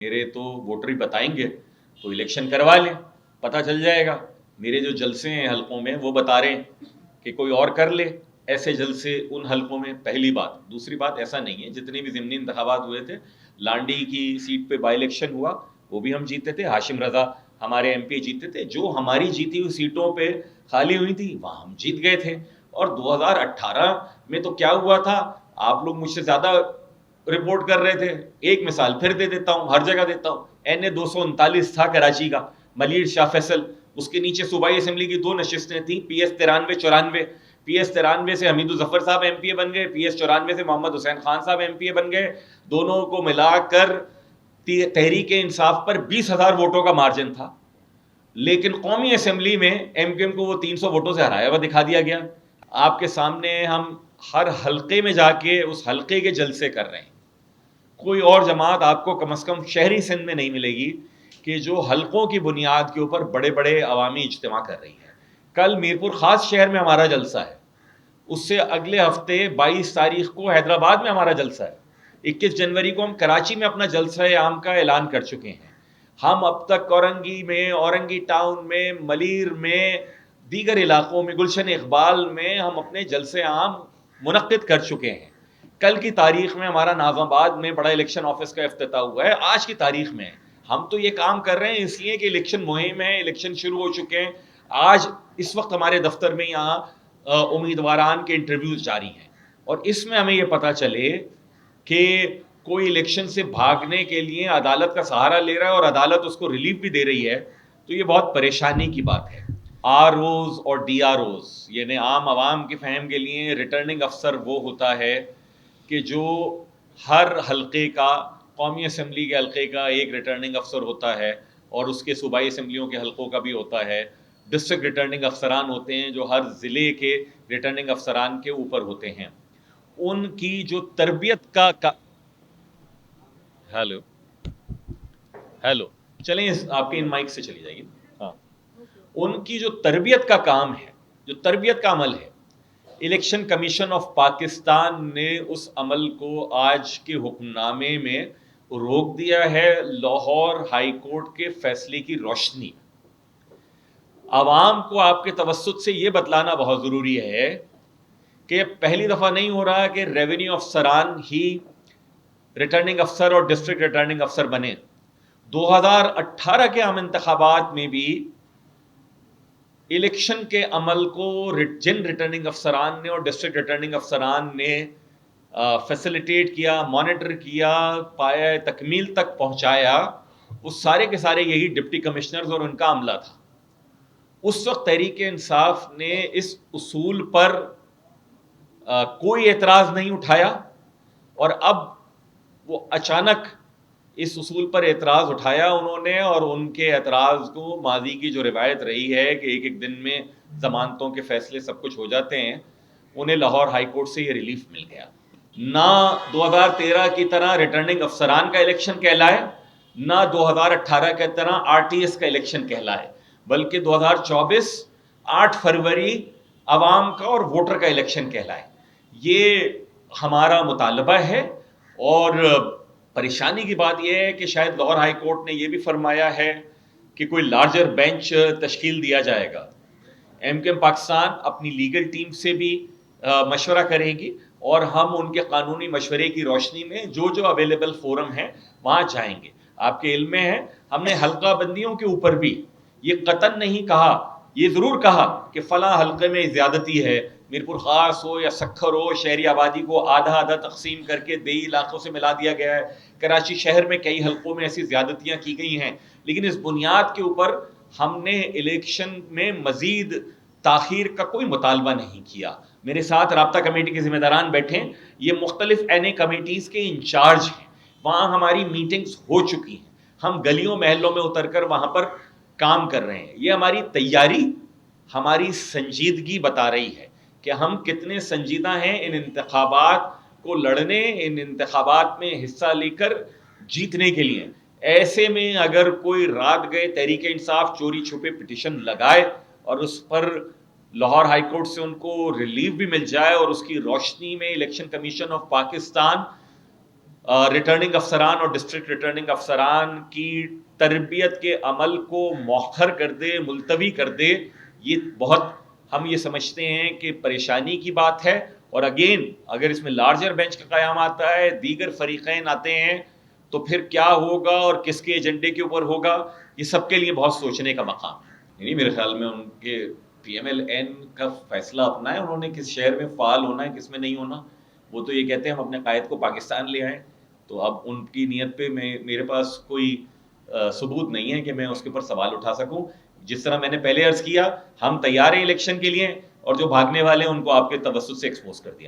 میرے تو ووٹر ہی بتائیں گے تو الیکشن کروا لیں, پتہ چل جائے گا. میرے جو جلسے ہیں حلقوں میں وہ بتا رہے ہیں کہ کوئی اور کر لے ایسے جلسے ان حلقوں میں. پہلی بات. دوسری بات, ایسا نہیں ہے, جتنے بھی ضمنی انتخابات ہوئے تھے, لانڈی کی سیٹ پہ بائی الیکشن ہوا وہ بھی ہم جیتے تھے, ہاشم رضا ہمارے ایم پی جیتے تھے, جو ہماری جیتی ہوئی سیٹوں پہ خالی ہوئی تھی وہاں ہم جیت گئے تھے. اور 2018 میں تو کیا ہوا تھا, آپ لوگ مجھ سے زیادہ رپورٹ کر رہے تھے. ایک مثال پھر دے دیتا ہوں, ہر جگہ دیتا ہوں. این 239 تھا کراچی کا, ملیر شاہ فیصل, اس کے نیچے صوبائی اسمبلی کی 2 نشستیں تھیں, پی ایس 93-94. پی ایس 93 سے حمید الظفر صاحب ایم پی اے بن گئے, پی ایس 94 سے محمد حسین خان صاحب ایم پی اے بن گئے. دونوں کو ملا کر تحریک انصاف پر 20,000 ووٹوں کا مارجن تھا, لیکن قومی اسمبلی میں ایم کیو ایم کو وہ 300 ووٹوں سے ہرایا ہوا دکھا دیا گیا. آپ کے سامنے ہم ہر حلقے میں جا کے اس حلقے کے جلسے کر رہے ہیں. کوئی اور جماعت آپ کو کم از کم شہری سندھ میں نہیں ملے گی کہ جو حلقوں کی بنیاد کے اوپر بڑے بڑے عوامی اجتماع کر رہی ہے. کل میرپور خاص شہر میں ہمارا جلسہ ہے, اس سے اگلے ہفتے 22 تاریخ کو حیدرآباد میں ہمارا جلسہ ہے, 21 جنوری کو ہم کراچی میں اپنا جلسہ عام کا اعلان کر چکے ہیں. ہم اب تک اورنگی میں, اورنگی ٹاؤن میں, ملیر میں, دیگر علاقوں میں, گلشن اقبال میں ہم اپنے جلسے عام منعقد کر چکے ہیں. کل کی تاریخ میں ہمارا ناظم آباد میں بڑا الیکشن آفس کا افتتاح ہوا ہے. آج کی تاریخ میں ہم تو یہ کام کر رہے ہیں اس لیے کہ الیکشن مہم ہے, الیکشن شروع ہو چکے ہیں. آج اس وقت ہمارے دفتر میں یہاں امیدواران کے انٹرویوز جاری ہیں, اور اس میں ہمیں یہ پتہ چلے کہ کوئی الیکشن سے بھاگنے کے لیے عدالت کا سہارا لے رہا ہے اور عدالت اس کو ریلیف بھی دے رہی ہے, تو یہ بہت پریشانی کی بات ہے. آر اوز اور ڈی آر اوز, یعنی عام عوام کے فہم کے لیے ریٹرننگ افسر وہ ہوتا ہے کہ جو ہر حلقے کا, قومی اسمبلی کے حلقے کا ایک ریٹرننگ افسر ہوتا ہے, اور اس کے صوبائی اسمبلیوں کے حلقوں کا بھی ہوتا ہے. ڈسٹرکٹ ریٹرننگ افسران ہوتے ہیں جو ہر ضلع کے ریٹرننگ افسران کے اوپر ہوتے ہیں. ان کی جو تربیت کا ہیلو چلیں آپ کے ان مائک سے چلی جائیے. ہاں, ان کی جو تربیت کا کام ہے, جو تربیت کا عمل ہے, الیکشن کمیشن آف پاکستان نے اس عمل کو آج کے حکم نامے میں روک دیا ہے لاہور ہائی کورٹ کے فیصلے کی روشنی. عوام کو آپ کے توسط سے یہ بتلانا بہت ضروری ہے کہ پہلی دفعہ نہیں ہو رہا کہ ریونیو افسران ہی ریٹرننگ افسر اور ڈسٹرکٹ ریٹرننگ افسر بنے. 2018 کے عام انتخابات میں بھی الیکشن کے عمل کو جن ریٹرننگ افسران نے اور ڈسٹرکٹ ریٹرننگ افسران نے فیسیلیٹیٹ کیا, مانیٹر کیا, پایا تکمیل تک پہنچایا, وہ سارے کے سارے یہی ڈپٹی کمشنرز اور ان کا عملہ تھا. اس وقت تحریک انصاف نے اس اصول پر کوئی اعتراض نہیں اٹھایا, اور اب وہ اچانک اس اصول پر اعتراض اٹھایا انہوں نے, اور ان کے اعتراض کو ماضی کی جو روایت رہی ہے کہ ایک ایک دن میں ضمانتوں کے فیصلے سب کچھ ہو جاتے ہیں, انہیں لاہور ہائی کورٹ سے یہ ریلیف مل گیا. نہ 2013 کی طرح ریٹرننگ افسران کا الیکشن کہلائے, نہ 2018 کی طرح آر ٹی ایس کا الیکشن کہلائے, بلکہ 2024 8 فروری عوام کا اور ووٹر کا الیکشن کہلائے. یہ ہمارا مطالبہ ہے. اور پریشانی کی بات یہ ہے کہ شاید لاہور ہائی کورٹ نے یہ بھی فرمایا ہے کہ کوئی لارجر بینچ تشکیل دیا جائے گا. ایم کیو ایم پاکستان اپنی لیگل ٹیم سے بھی مشورہ کرے گی, اور ہم ان کے قانونی مشورے کی روشنی میں جو اویلیبل فورم ہیں وہاں جائیں گے. آپ کے علم میں ہے ہم نے حلقہ بندیوں کے اوپر بھی یہ قطعاً نہیں کہا, یہ ضرور کہا کہ فلاں حلقے میں زیادتی ہے, میرپور خاص ہو یا سکھر ہو, شہری آبادی کو آدھا آدھا تقسیم کر کے دیہی علاقوں سے ملا دیا گیا ہے. کراچی شہر میں کئی حلقوں میں ایسی زیادتیاں کی گئی ہیں, لیکن اس بنیاد کے اوپر ہم نے الیکشن میں مزید تاخیر کا کوئی مطالبہ نہیں کیا. میرے ساتھ رابطہ کمیٹی کے ذمہ داران بیٹھے ہیں, یہ مختلف این اے کمیٹیز کے انچارج ہیں, وہاں ہماری میٹنگز ہو چکی ہیں, ہم گلیوں محلوں میں اتر کر وہاں پر کام کر رہے ہیں. یہ ہماری تیاری, ہماری سنجیدگی بتا رہی ہے کہ ہم کتنے سنجیدہ ہیں ان انتخابات کو لڑنے, ان انتخابات میں حصہ لے کر جیتنے کے لیے. ایسے میں اگر کوئی رات گئے تحریک انصاف چوری چھپے پٹیشن لگائے اور اس پر لاہور ہائی کورٹ سے ان کو ریلیف بھی مل جائے, اور اس کی روشنی میں election commission of Pakistan returning افسران اور ڈسٹرکٹ ریٹرننگ افسران کی تربیت کے عمل کو مؤخر کر دے، ملتوی کر دے، یہ بہت ہم یہ سمجھتے ہیں کہ پریشانی کی بات ہے. اور اگین اگر اس میں لارجر بینچ کا قیام آتا ہے، دیگر فریقین آتے ہیں، تو پھر کیا ہوگا اور کس کے ایجنڈے کے اوپر ہوگا، یہ سب کے لیے بہت سوچنے کا مقام ہے. یعنی میرے خیال میں ان کے پی ایم ایل این کا فیصلہ اپنا ہے، انہوں نے کس شہر میں فعال ہونا ہے، کس میں نہیں ہونا. وہ تو یہ کہتے ہیں ہم اپنے قائد کو پاکستان لے آئیں. تو اب ان کی نیت پہ میرے پاس کوئی ثبوت نہیں ہے کہ میں اس کے اوپر سوال اٹھا سکوں. جس طرح میں نے پہلے عرض کیا، ہم تیار ہیں الیکشن کے لیے، اور جو بھاگنے والے ہیں ان کو آپ کے توسط سے ایکسپوز کر دیا.